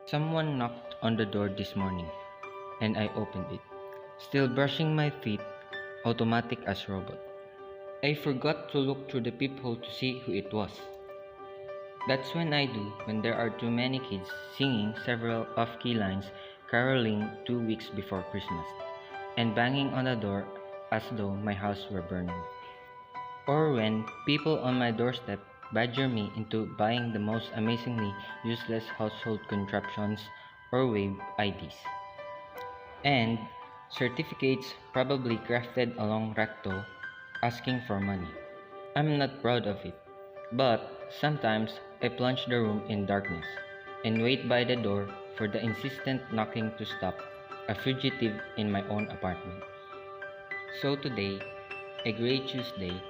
Someone knocked on the door this morning, and I opened it, still brushing my teeth, automatic as robot. I forgot to look through the peephole to see who it was. That's when I do when there are too many kids singing several off-key lines, caroling 2 weeks before Christmas, and banging on the door as though my house were burning. Or when people on my doorstep badger me into buying the most amazingly useless household contraptions or wave IDs. And certificates probably crafted along recto asking for money. I'm not proud of it, but sometimes I plunge the room in darkness and wait by the door for the insistent knocking to stop, a fugitive in my own apartment. So today, a gray Tuesday,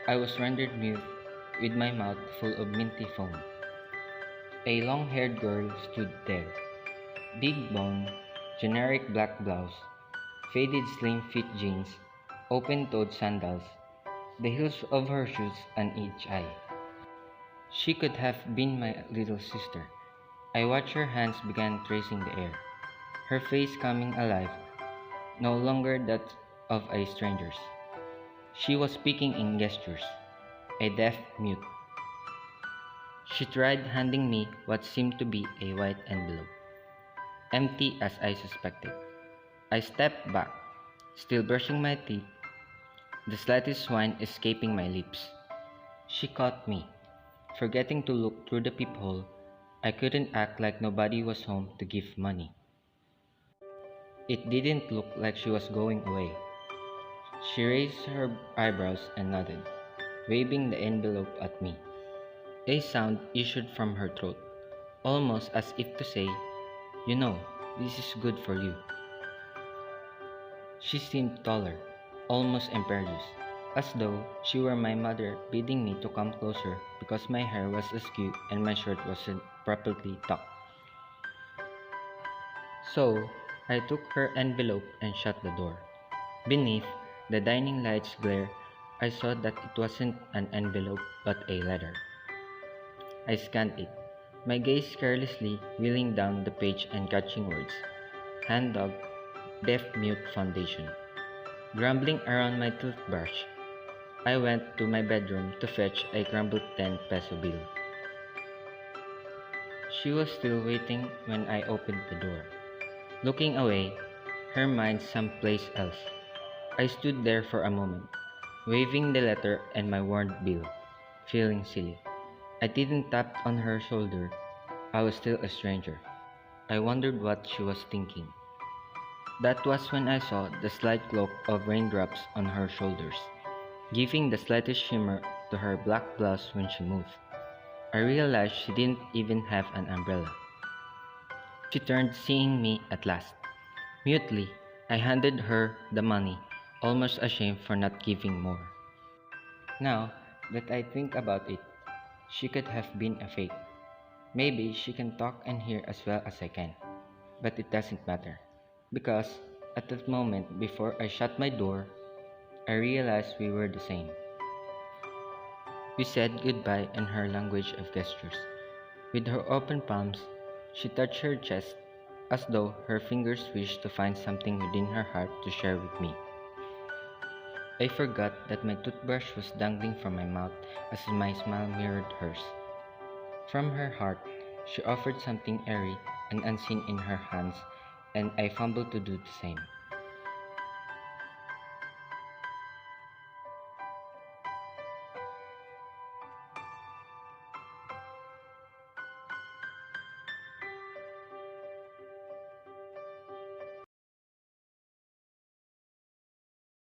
I was rendered mute with my mouth full of minty foam. A long-haired girl stood there, big bone, generic black blouse, faded slim fit jeans, open-toed sandals, the heels of her shoes on each eye. She could have been my little sister. I watched her hands begin tracing the air, her face coming alive, no longer that of a stranger's. She was speaking in gestures, a deaf mute. She tried handing me what seemed to be a white envelope, empty as I suspected. I stepped back, still brushing my teeth, the slightest whine escaping my lips. She caught me, forgetting to look through the peephole. I couldn't act like nobody was home to give money. It didn't look like she was going away. She raised her eyebrows and nodded, waving the envelope at me. A sound issued from her throat, almost as if to say, "You know, this is good for you." She seemed taller, almost imperious, as though she were my mother bidding me to come closer because my hair was askew and my shirt wasn't properly tucked. So, I took her envelope and shut the door. Beneath the dining light's glare, I saw that it wasn't an envelope but a letter. I scanned it, my gaze carelessly wheeling down the page and catching words. Hand dog, deaf mute foundation. Grumbling around my toothbrush, I went to my bedroom to fetch a crumbled 10 peso bill. She was still waiting when I opened the door. Looking away, her mind someplace else. I stood there for a moment, waving the letter and my warned bill, feeling silly. I didn't tap on her shoulder. I was still a stranger. I wondered what she was thinking. That was when I saw the slight cloak of raindrops on her shoulders, giving the slightest shimmer to her black blouse when she moved. I realized she didn't even have an umbrella. She turned, seeing me at last. Mutely, I handed her the money, almost ashamed for not giving more. Now that I think about it, she could have been a fake. Maybe she can talk and hear as well as I can, but it doesn't matter. Because at that moment before I shut my door, I realized we were the same. We said goodbye in her language of gestures. With her open palms, she touched her chest as though her fingers wished to find something within her heart to share with me. I forgot that my toothbrush was dangling from my mouth as my smile mirrored hers. From her heart, she offered something airy and unseen in her hands, and I fumbled to do the same.